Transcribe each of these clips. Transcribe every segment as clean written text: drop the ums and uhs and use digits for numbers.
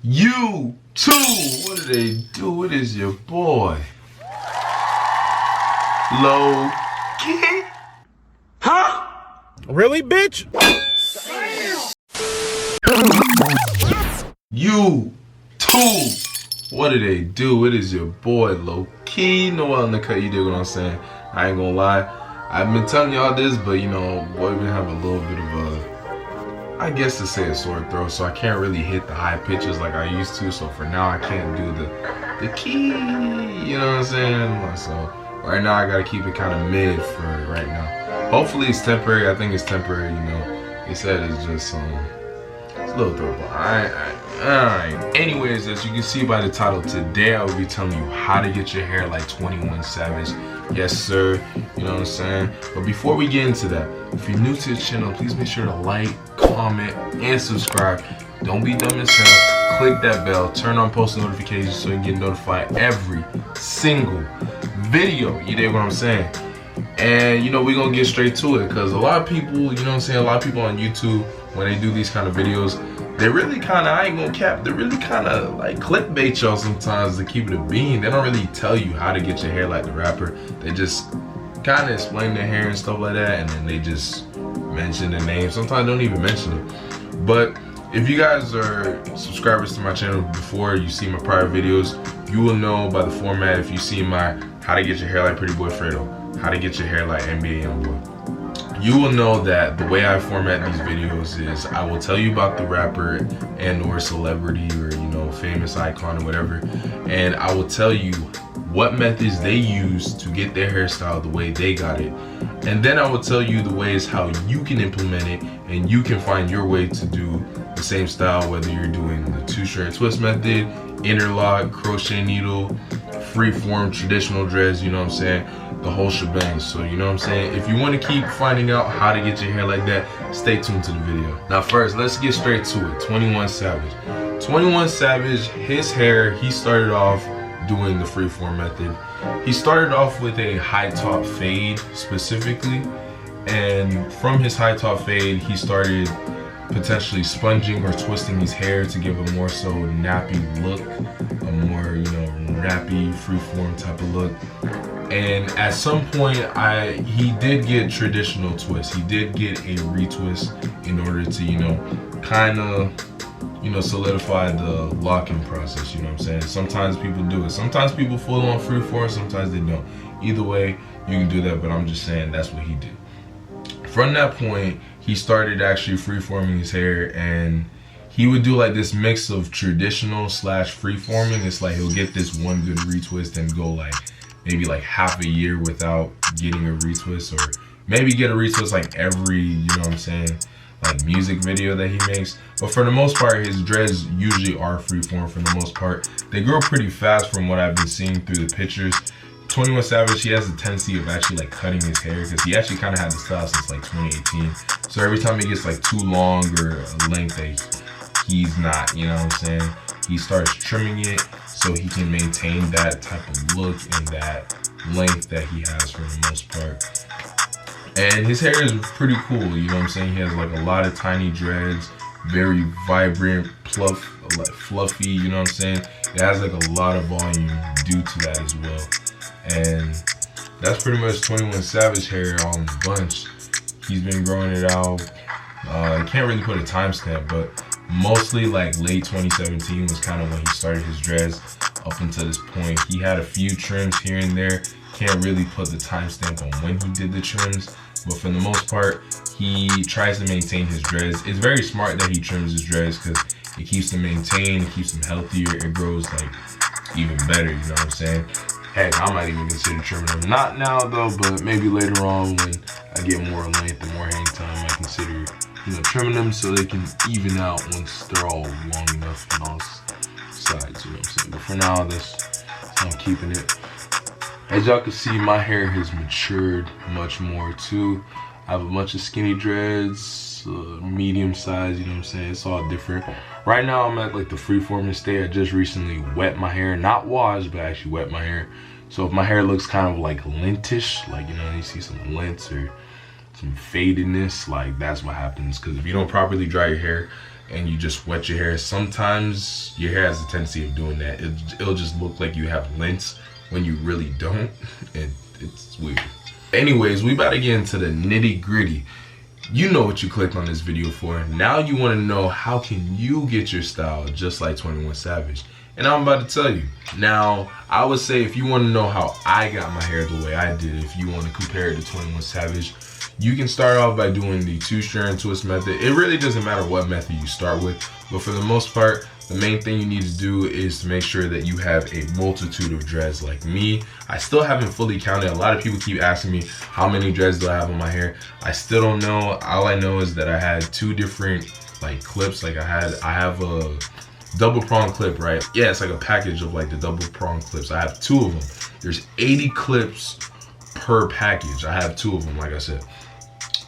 You too. What do they do? It is your boy, Lowkey. Huh? Really, bitch? You too. What do they do? It is your boy, LowkeyyNoel in the cut. You dig what I'm saying? I ain't gonna lie. I've been telling y'all this, but you know, boy, we have a little bit of a, I guess to say a sore throat, so I can't really hit the high pitches like I used to. So for now, I can't do the key. You know what I'm saying? So right now, I gotta keep it kind of mid for right now. Hopefully, it's temporary. I think it's temporary. You know, they said it's just it's a little throat, but alright. Anyways, as you can see by the title, today I will be telling you how to get your hair like 21 Savage. Yes, sir. You know what I'm saying? But before we get into that, if you're new to the channel, please make sure to like, comment, and subscribe. Don't be dumb yourself. Click that bell, turn on post notifications so you can get notified every single video. You dig what I'm saying? And you know, we're gonna get straight to it because a lot of people, you know what I'm saying, a lot of people on YouTube, when they do these kind of videos, they really kind of, I ain't gonna cap, they really kind of like clickbait y'all sometimes to keep it a bean. They don't really tell you how to get your hair like the rapper. They just kind of explain their hair and stuff like that, and then they just mention the name. Sometimes don't even mention it. But if you guys are subscribers to my channel before you see my prior videos, you will know by the format. If you see my how to get your hair like Pretty Boy Fredo, how to get your hair like NBA Youngboy, you will know that the way I format these videos is I will tell you about the rapper and or celebrity or, you know, famous icon or whatever, and I will tell you what methods they use to get their hairstyle the way they got it, and then I will tell you the ways how you can implement it and you can find your way to do the same style, whether you're doing the two-strand twist method, interlock, crochet needle, freeform, traditional dreads, you know what I'm saying, the whole shebang. So you know what I'm saying, if you want to keep finding out how to get your hair like that, stay tuned to the video. Now first, let's get straight to it. 21 Savage. 21 Savage, his hair, he started off doing the freeform method. He started off with a high top fade specifically, and from his high top fade he started potentially sponging or twisting his hair to give a more so nappy look, a more, you know, nappy freeform type of look. And at some point he did get traditional twists. He did get a retwist in order to, you know, kind of, you know, solidify the locking process, you know what I'm saying? Sometimes people do it. Sometimes people full on freeform, sometimes they don't. Either way, you can do that, but I'm just saying that's what he did. From that point, he started actually freeforming his hair, and he would do like this mix of traditional slash freeforming. It's like he'll get this one good retwist and go like maybe like half a year without getting a retwist, or maybe get a retwist like every, you know what I'm saying, like music video that he makes. But for the most part, his dreads usually are freeform for the most part. They grow pretty fast from what I've been seeing through the pictures. 21 Savage, he has a tendency of actually like cutting his hair because he actually kind of had the style since like 2018. So every time it gets like too long or a length that he's not, you know what I'm saying, he starts trimming it so he can maintain that type of look and that length that he has for the most part. And his hair is pretty cool, you know what I'm saying? He has like a lot of tiny dreads, very vibrant, like fluffy, you know what I'm saying? It has like a lot of volume due to that as well. And that's pretty much 21 Savage hair on the bunch. He's been growing it out. I can't really put a timestamp, but mostly like late 2017 was kind of when he started his dreads up until this point. He had a few trims here and there. Can't really put the timestamp on when he did the trims, but for the most part, he tries to maintain his dreads. It's very smart that he trims his dreads because it keeps them maintained, it keeps them healthier, it grows like even better, you know what I'm saying? Heck, I might even consider trimming them. Not now though, but maybe later on when I get more length and more hang time, I consider, you know, trimming them so they can even out once they're all long enough on all sides, you know what I'm saying? But for now, that's how I'm keeping it. As y'all can see, my hair has matured much more too. I have a bunch of skinny dreads, medium size, you know what I'm saying? It's all different. Right now I'm at like the freeforming state. I just recently wet my hair, not washed, but actually wet my hair. So if my hair looks kind of like lintish, like, you know, you see some lints or some fadedness, like that's what happens. Because if you don't properly dry your hair and you just wet your hair, sometimes your hair has a tendency of doing that. It'll just look like you have lengths when you really don't, and it's weird. Anyways, we about to get into the nitty gritty. You know what you clicked on this video for. Now you want to know, how can you get your style just like 21 Savage? And I'm about to tell you. Now, I would say if you want to know how I got my hair the way I did, if you want to compare it to 21 Savage, you can start off by doing the 2-strand twist method. It really doesn't matter what method you start with, but for the most part, the main thing you need to do is to make sure that you have a multitude of dreads like me. I still haven't fully counted. A lot of people keep asking me how many dreads do I have on my hair. I still don't know. All I know is that I had 2 different like clips. Like I have a double prong clip, right? Yeah, it's like a package of like the double prong clips. I have 2 of them. There's 80 clips per package. I have 2 of them, like I said.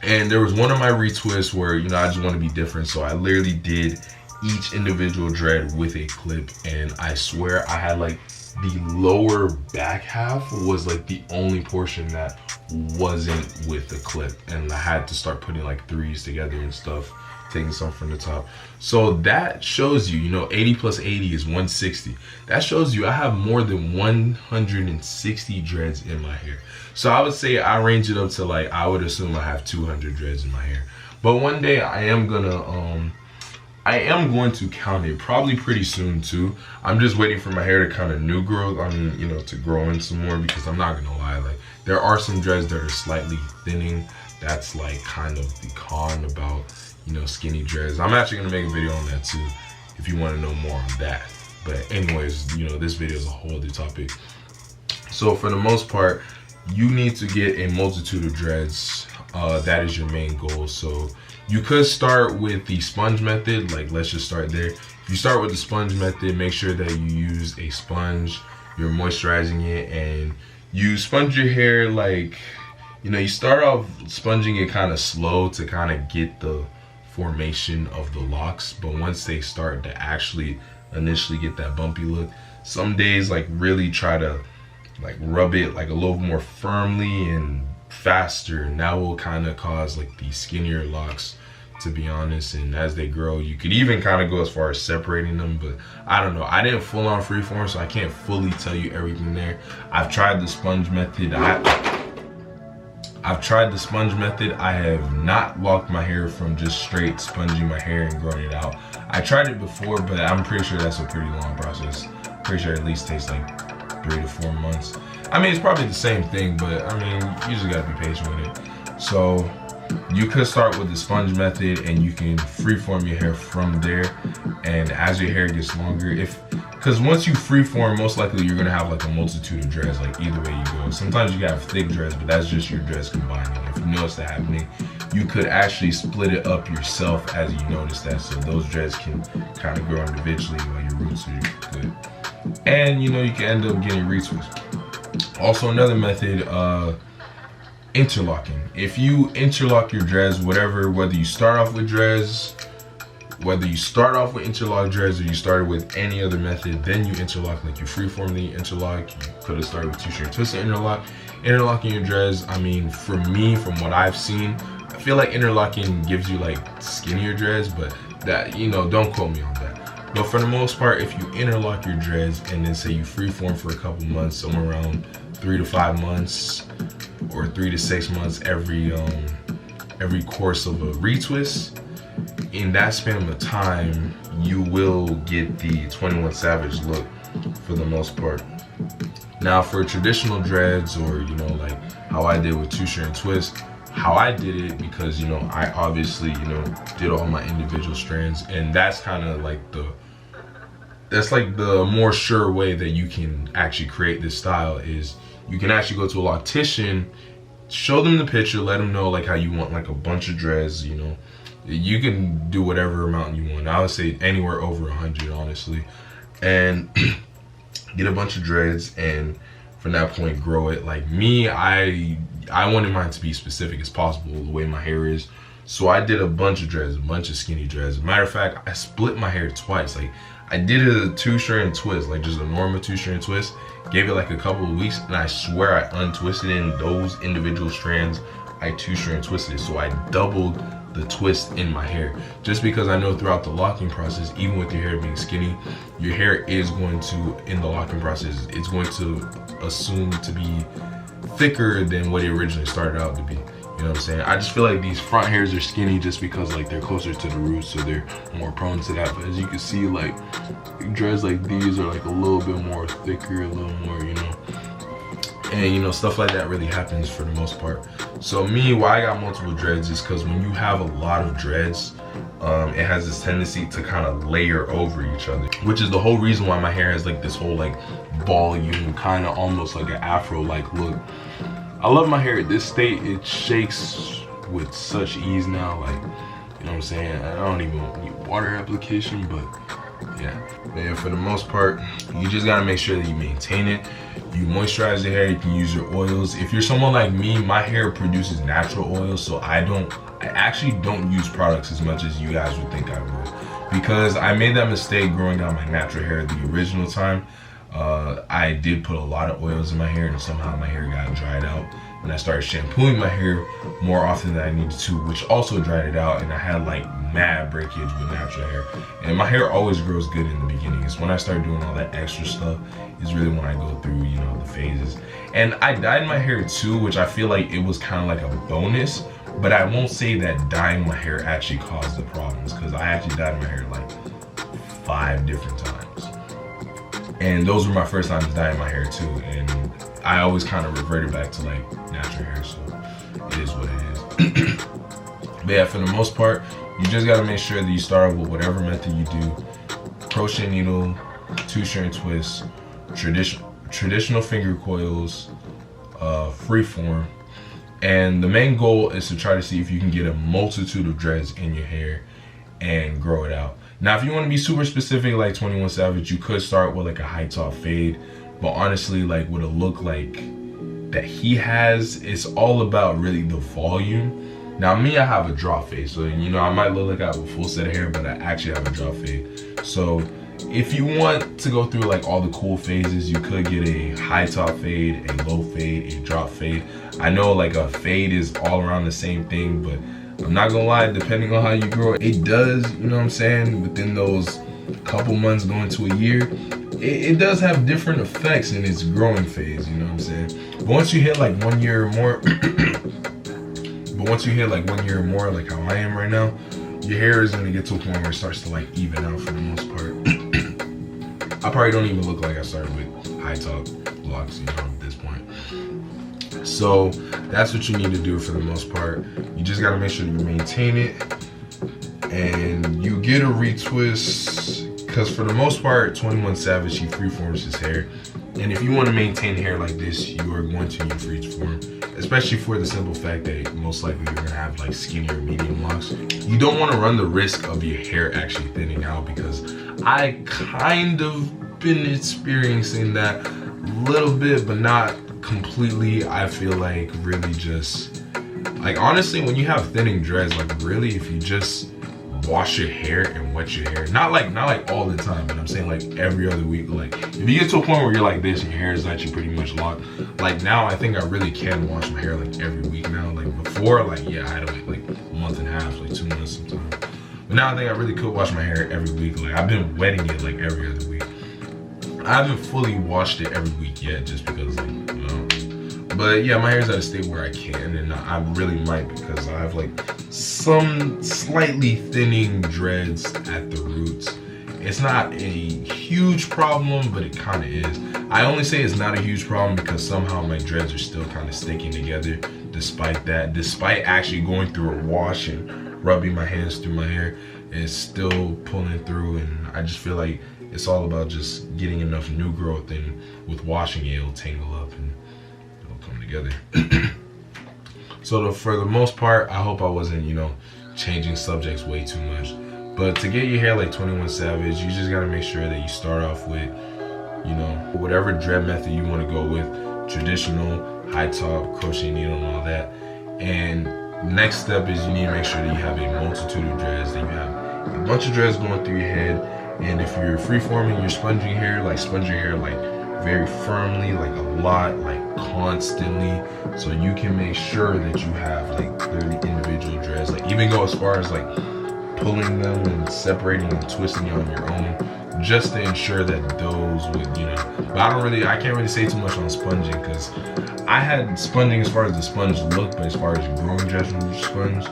And there was one of my retwists where, you know, I just want to be different, so I literally did each individual dread with a clip, and I swear I had like the lower back half was like the only portion that wasn't with the clip, and I had to start putting like 3s together and stuff, taking some from the top. So that shows you, you know, 80 plus 80 is 160. That shows you I have more than 160 dreads in my hair. So I would say I range it up to like, I would assume I have 200 dreads in my hair. But one day I am going to count it, probably pretty soon too. I'm just waiting for my hair to kind of new growth. I mean, you know, to grow in some more, because I'm not gonna lie, like there are some dreads that are slightly thinning. That's like kind of the con about, you know, skinny dreads. I'm actually gonna make a video on that too, if you want to know more on that. But anyways, you know, this video is a whole other topic. So for the most part, you need to get a multitude of dreads. That is your main goal. So you could start with the sponge method. Like, let's just start there. If you start with the sponge method, make sure that you use a sponge. You're moisturizing it, and you sponge your hair like, you know, you start off sponging it kind of slow to kind of get the formation of the locks. But once they start to actually initially get that bumpy look, some days like really try to like rub it like a little more firmly and faster, and that will kind of cause like the skinnier locks, to be honest. And as they grow, you could even kind of go as far as separating them, but I don't know, I didn't full on freeform, so I can't fully tell you everything there. I've tried the sponge method. I've tried the sponge method. I have not locked my hair from just straight sponging my hair and growing it out. I tried it before, but I'm pretty sure that's a pretty long process. Pretty sure it at least takes like 3 to 4 months. I mean, it's probably the same thing, but I mean, you just gotta be patient with it. So you could start with the sponge method, and you can freeform your hair from there. And as your hair gets longer, because once you freeform, most likely you're gonna have like a multitude of dreads, like either way you go. Sometimes you can have thick dreads, but that's just your dreads combining. If you notice that happening, you could actually split it up yourself as you notice that, so those dreads can kind of grow individually while your roots are good. And you know, you can end up getting retwists. Also, another method, interlocking. If you interlock your dreads, whether you start off with dreads, whether you start off with interlock dreads or you started with any other method, then you interlock, like you freeform the interlock. You could have started with 2-strand twist and interlock. Interlocking your dreads, I mean, for me, from what I've seen, I feel like interlocking gives you like skinnier dreads, but that, you know, don't quote me on that. But for the most part, if you interlock your dreads and then say you freeform for a couple months, somewhere around 3 to 5 months or 3 to 6 months every course of a retwist, in that span of time, you will get the 21 Savage look for the most part. Now for traditional dreads, or you know, like how I did with 2-strand twist, how I did it, because you know, I obviously, you know, did all my individual strands, and that's kind of like the more sure way that you can actually create this style, is you can actually go to a loctician, show them the picture, let them know like how you want like a bunch of dreads. You know, you can do whatever amount you want. I would say anywhere over 100, honestly, and get a bunch of dreads, and from that point grow it. Like me, I wanted mine to be specific as possible, the way my hair is. So I did a bunch of dreads, a bunch of skinny dreads. Matter of fact, I split my hair twice. Like I did a 2-strand twist, like just a normal 2-strand twist, gave it like a couple of weeks, and I swear I untwisted in those individual strands. I 2-strand twisted it, so I doubled the twist in my hair, just because I know throughout the locking process, even with your hair being skinny, your hair is going to, in the locking process, it's going to assume to be thicker than what it originally started out to be. You know what I'm saying? I just feel like these front hairs are skinny just because like they're closer to the roots, so they're more prone to that. But as you can see, like dreads like these are like a little bit more thicker, a little more, you know. And you know, stuff like that really happens for the most part. So me, why I got multiple dreads is because when you have a lot of dreads, it has this tendency to kind of layer over each other, which is the whole reason why my hair has like this whole like volume, kind of almost like an afro-like look. I love my hair at this state. It shakes with such ease now, like, you know what I'm saying? I don't even need water application, but yeah. Man, for the most part, you just gotta make sure that you maintain it. You moisturize your hair, you can use your oils. If you're someone like me, my hair produces natural oils, so I actually don't use products as much as you guys would think I would. Because I made that mistake growing out my natural hair the original time. I did put a lot of oils in my hair and somehow my hair got dried out. And I started shampooing my hair more often than I needed to, which also dried it out, and I had like mad breakage with natural hair. And my hair always grows good in the beginning. It's when I start doing all that extra stuff is really when I go through, you know, the phases. And I dyed my hair too, which I feel like it was kind of like a bonus, but I won't say that dyeing my hair actually caused the problems, because I actually dyed my hair like 5 different times. And those were my first times dyeing my hair too. And I always kind of reverted back to like natural hair, so it is what it is. But yeah, for the most part, you just gotta make sure that you start with whatever method you do. Crochet needle, 2-strand twist, traditional finger coils, freeform. And the main goal is to try to see if you can get a multitude of dreads in your hair and grow it out. Now, if you want to be super specific like 21 Savage, you could start with like a high top fade. But honestly, like with a look like that he has, it's all about really the volume. Now me, I have a drop fade, so you know, I might look like I have a full set of hair, but I actually have a drop fade. So if you want to go through like all the cool phases, you could get a high top fade, a low fade, a drop fade. I know like a fade is all around the same thing, but I'm not gonna lie, depending on how you grow, it does, you know what I'm saying, within those couple months going to a year, it does have different effects in its growing phase, you know what I'm saying? But once you hit like 1 year or more, like how I am right now, your hair is gonna get to a point where it starts to like even out for the most part. I probably don't even look like I started with high top locks, you know, at this point. So that's what you need to do for the most part. You just gotta make sure you maintain it and you get a retwist, because for the most part, 21 Savage, he freeforms his hair. And if you want to maintain hair like this, you are going to use freeform, especially for the simple fact that most likely you're gonna have like skinnier medium locks. You don't want to run the risk of your hair actually thinning out, because I kind of been experiencing that a little bit, but not completely. I feel like really just like, honestly, when you have thinning dreads, like really, if you just wash your hair and wet your hair, not like all the time, but I'm saying like every other week. Like if you get to a point where you're like this and your hair is actually pretty much locked, like now I think I really can wash my hair like every week now. Like before, like yeah, I had to wait like a month and a half, like 2 months sometimes. But now I think I really could wash my hair every week. Like I've been wetting it like every other week. I haven't fully washed it every week yet, just because like, you know. But yeah, my hair's at a state where I can, and I really might, because I have like some slightly thinning dreads at the roots. It's not a huge problem, but it kind of is. I only say it's not a huge problem because somehow my dreads are still kind of sticking together despite that. Despite actually going through a wash and rubbing my hands through my hair, it's still pulling through, and I just feel like it's all about just getting enough new growth, and with washing it, it'll tangle up and it'll come together. So for the most part, I hope I wasn't, you know, changing subjects way too much. But to get your hair like 21 Savage, you just gotta make sure that you start off with, you know, whatever dread method you want to go with, traditional, high top, crochet needle and all that. And next step is you need to make sure that you have a multitude of dreads, that you have a bunch of dreads going through your head. And if you're freeforming, you're sponging hair, like sponge your hair like very firmly, like a lot, like constantly, so you can make sure that you have like clearly individual dreads. Like even go as far as like pulling them and separating and twisting it on your own, just to ensure that those would, you know. But I can't really say too much on sponging, because I had sponging as far as the sponge look, but as far as growing dreads from the sponge,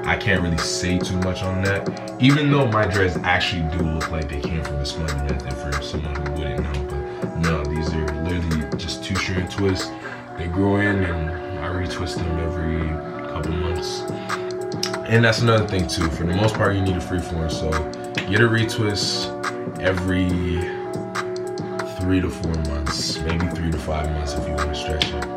I can't really say too much on that, even though my dreads actually do look like they came from the sponge method for someone who wouldn't know. But no, these are literally just 2-strand twists. They grow in and I retwist them every couple months. And that's another thing too. For the most part, you need a freeform, so get a retwist every 3 to 4 months, maybe 3 to 5 months if you want to stretch it.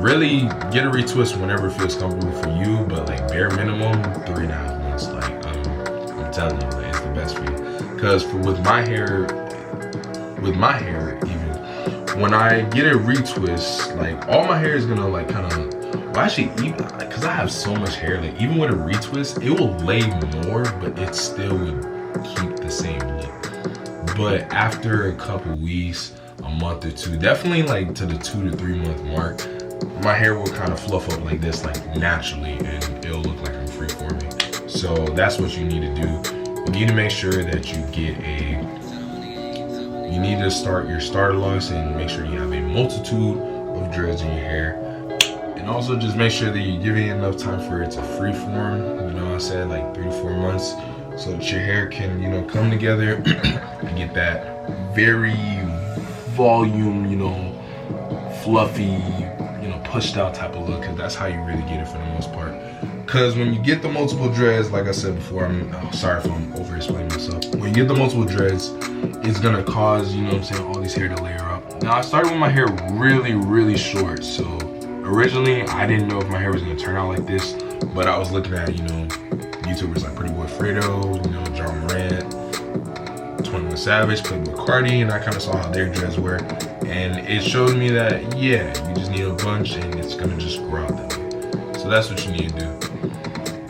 Really get a retwist whenever it feels comfortable for you, but like bare minimum 3.5 months. Like I'm telling you, like, it's the best for you. Because with my hair even, when I get a retwist, like all my hair is gonna like kind of, well actually, even because I have so much hair, like even with a retwist, it will lay more, but it still would keep the same look. But after a couple weeks, a month or two, definitely like to the 2 to 3 month mark, my hair will kind of fluff up like this, like naturally, and it'll look like I'm freeforming. So that's what you need to do. You need to make sure that you get you need to start your starter locks and make sure you have a multitude of dreads in your hair. And also just make sure that you're giving enough time for it to freeform. You know, I said like 3 to 4 months, so that your hair can, you know, come together and get that very volume, you know, fluffy, you know, pushed out type of look, because that's how you really get it for the most part. Because when you get the multiple dreads, like I said before, sorry if I'm over explaining myself. When you get the multiple dreads, it's gonna cause, you know what I'm saying, all these hair to layer up. Now I started with my hair really, really short, so originally I didn't know if my hair was gonna turn out like this, but I was looking at, you know, YouTubers like Pretty Boy Fredo, you know, John Morant, 21 Savage, Playboy Cardi, and I kind of saw how their dreads were, and it showed me that, yeah, you just need a bunch and it's gonna just grow out that way. So that's what you need to do.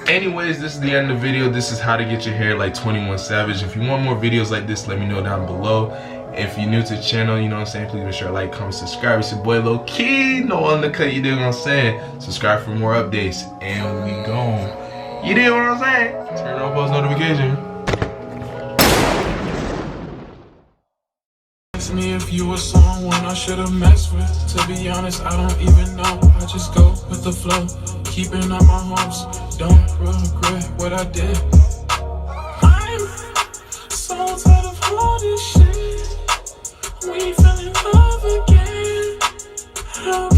Anyways, this is the end of the video. This is how to get your hair like 21 Savage. If you want more videos like this, let me know down below. If you're new to the channel, you know what I'm saying, please make sure to like, comment, subscribe. It's your boy LowkeyyNoel on the cut, you dig what I'm saying? Subscribe for more updates, and we gone. You dig what I'm saying? Turn on post notification. Ask me if you were someone I should have messed with. To be honest, I don't even know. I just go with the flow, keeping up my hopes. Don't regret what I did. I'm so tired of all this shit. We fell in love again. How